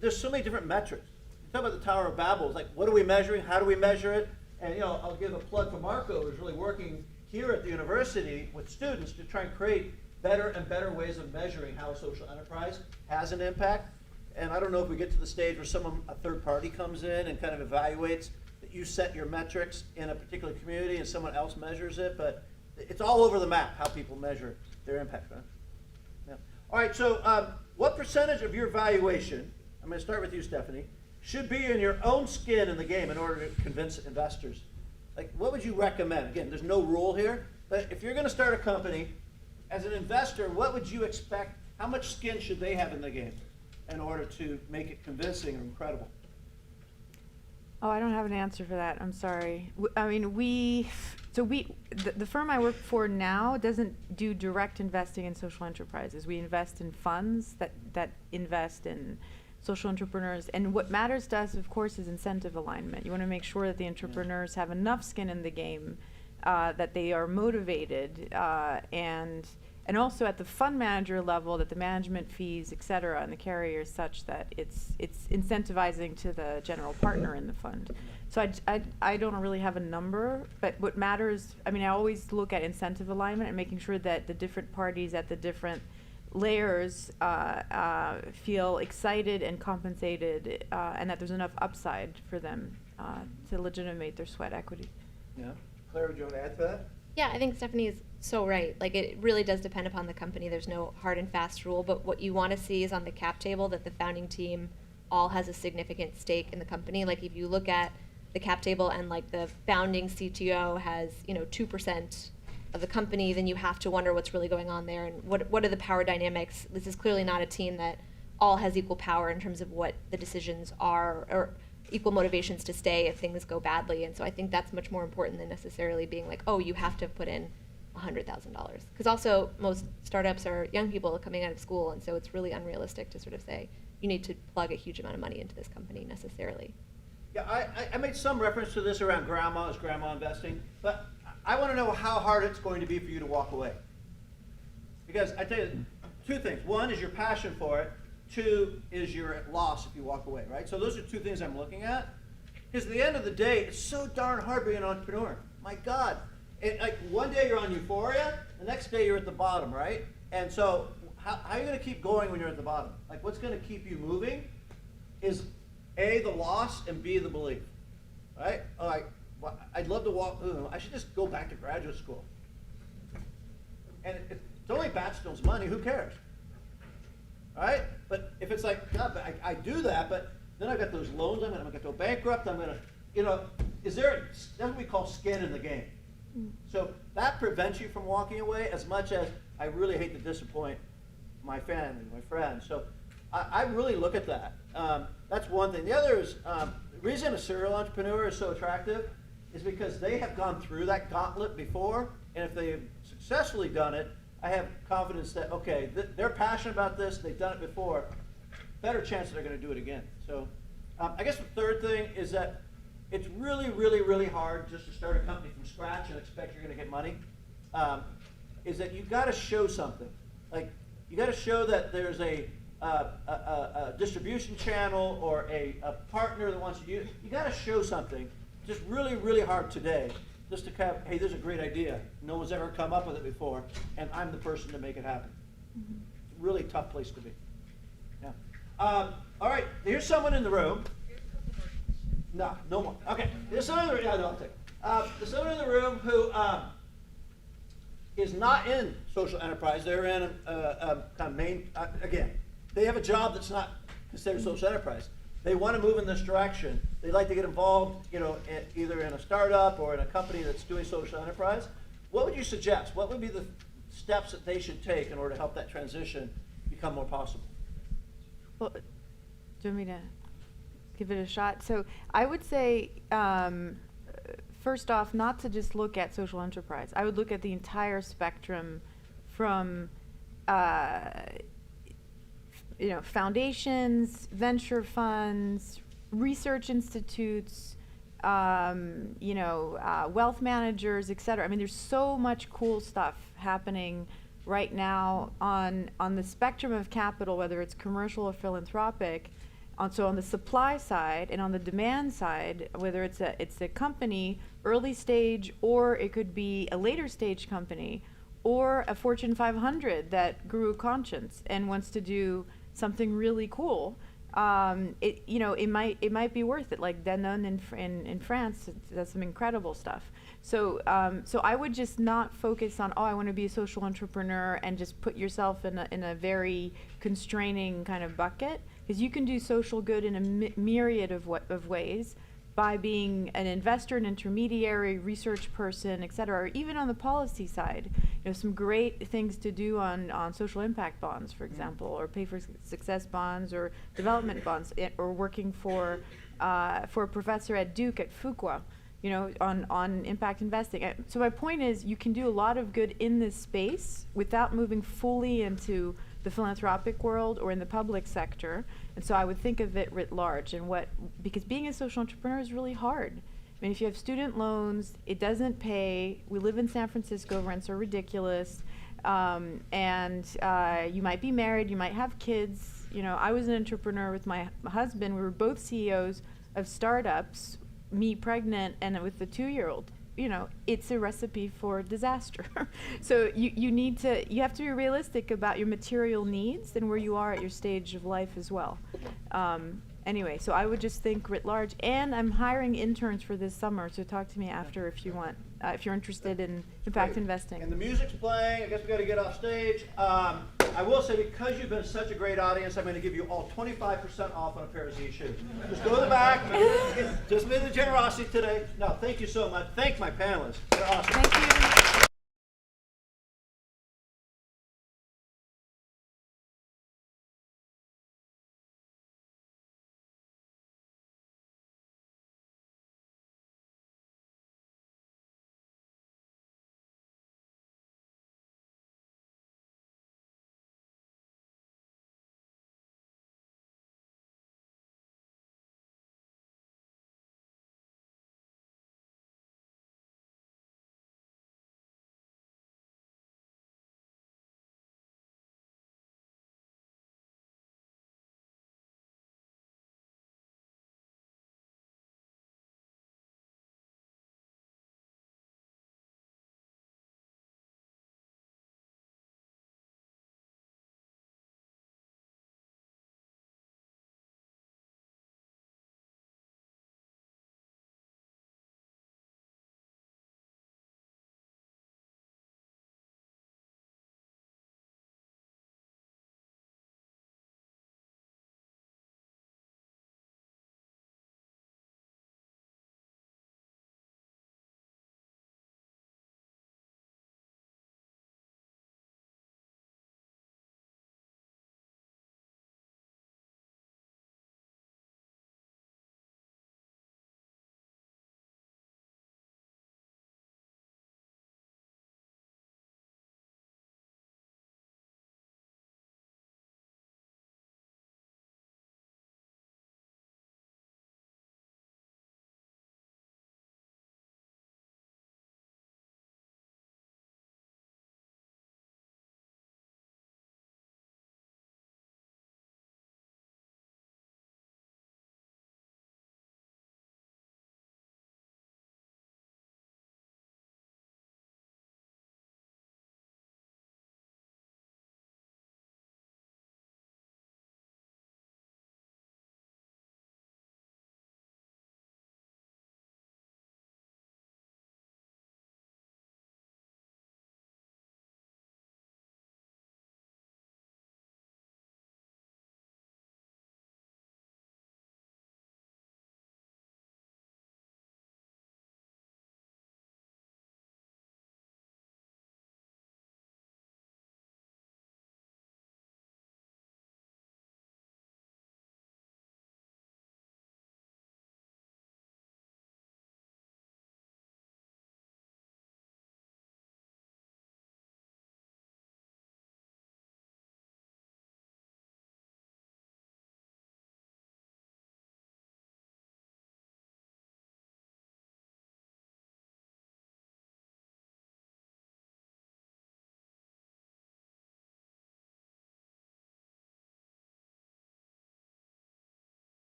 there's so many different metrics. You talk about the Tower of Babel. It's like, what are we measuring? How do we measure it? And I'll give a plug for Marco, who's really working here at the university with students to try and create better and better ways of measuring how a social enterprise has an impact. And I don't know if we get to the stage where a third party comes in and kind of evaluates that you set your metrics in a particular community and someone else measures it, but it's all over the map how people measure their impact, right? Yeah. All right, so what percentage of your valuation, I'm going to start with you, Stephanie, should be in your own skin in the game in order to convince investors? Like, what would you recommend? Again, there's no rule here, but if you're going to start a company, as an investor, what would you expect? How much skin should they have in the game in order to make it convincing and credible? Oh, I don't have an answer for that. I'm sorry. The firm I work for now doesn't do direct investing in social enterprises. We invest in funds that invest in social entrepreneurs. And what matters to us, of course, is incentive alignment. You want to make sure that the entrepreneurs have enough skin in the game, that they are motivated, and also at the fund manager level, that the management fees, et cetera, and the carrier is such that it's incentivizing to the general partner in the fund. So I don't really have a number, but what matters, I always look at incentive alignment and making sure that the different parties at the different layers feel excited and compensated, and that there's enough upside for them to legitimate their sweat equity. Yeah. Claire, would you want to add to that? Yeah, I think Stephanie is so right. Like, it really does depend upon the company. There's no hard and fast rule, but what you want to see is on the cap table that the founding team all has a significant stake in the company. Like, if you look at the cap table and like the founding CTO has 2% of the company, then you have to wonder what's really going on there and what are the power dynamics. This is clearly not a team that all has equal power in terms of what the decisions are, or equal motivations to stay if things go badly. And so I think that's much more important than necessarily being like, oh, you have to put in $100,000. Because also most startups are young people coming out of school, and so it's really unrealistic to sort of say you need to plug a huge amount of money into this company necessarily. Yeah, I made some reference to this around grandma investing, but I want to know how hard it's going to be for you to walk away. Because I tell you, two things. One is your passion for it. Two is your loss if you walk away, right? So those are two things I'm looking at. Because at the end of the day, it's so darn hard being an entrepreneur. My God. Like, one day you're on euphoria, the next day you're at the bottom, right? And so how are you going to keep going when you're at the bottom? Like, what's going to keep you moving is A, the loss, and B, the belief, right? Well, I'd love to walk, I should just go back to graduate school. And it's only Batstone's money, who cares? Right? But if it's like, God, I do that, but then I've got those loans, I'm going to go bankrupt, I'm going to, that's what we call skin in the game. So that prevents you from walking away as much as I really hate to disappoint my family, my friends. So I really look at that. That's one thing. The other is, the reason a serial entrepreneur is so attractive is because they have gone through that gauntlet before, and if they've successfully done it, I have confidence that, okay, they're passionate about this, they've done it before, better chance that they're going to do it again. So I guess the third thing is that it's really, really, really hard just to start a company from scratch and expect you're going to get money, is that you've got to show something. Like, You got to show that there's a distribution channel or a partner that wants to use. You got to show something. Just really, really hard today. Just to kind of, hey, there's a great idea. No one's ever come up with it before, and I'm the person to make it happen. Really tough place to be. Yeah. All right. Here's someone in the room. No more. Okay. There's someone in the room. Yeah, no, I'll take it. There's someone in the room who is not in social enterprise. They're in a kind of main. Again, they have a job that's not considered social enterprise. They want to move in this direction. They'd like to get involved, either in a startup or in a company that's doing social enterprise. What would you suggest? What would be the steps that they should take in order to help that transition become more possible? Well, do you want me to give it a shot? So I would say, first off, not to just look at social enterprise. I would look at the entire spectrum from foundations, venture funds, research institutes, wealth managers, et cetera. I mean, there's so much cool stuff happening right now on the spectrum of capital, whether it's commercial or philanthropic. So on the supply side and on the demand side, whether it's a company, early stage, or it could be a later stage company, or a Fortune 500 that grew a conscience and wants to do something really cool, it might be worth it. Like Danone in France does some incredible stuff. So I would just not focus on, I want to be a social entrepreneur and just put yourself in a very constraining kind of bucket, because you can do social good in a myriad of ways, by being an investor, an intermediary, research person, et cetera, or even on the policy side. Some great things to do on social impact bonds, for example, or pay for success bonds or development bonds, or working for a professor at Duke at Fuqua, on impact investing. So my point is, you can do a lot of good in this space without moving fully into the philanthropic world or in the public sector. And so I would think of it writ large, because being a social entrepreneur is really hard. I mean, if you have student loans, it doesn't pay. We live in San Francisco, rents are ridiculous. And you might be married, you might have kids. I was an entrepreneur with my husband. We were both CEOs of startups, me pregnant and with the 2-year-old. It's a recipe for disaster. So you have to be realistic about your material needs and where you are at your stage of life as well. Anyway, so I would just think writ large. And I'm hiring interns for this summer, so talk to me after if you want, if you're interested in impact investing. And the music's playing. I guess we got to get off stage. I will say, because you've been such a great audience, I'm going to give you all 25% off on a pair of Z shoes. Just go to the back. Just been the generosity today. No, thank you so much. Thank my panelists. They're awesome. Thank you.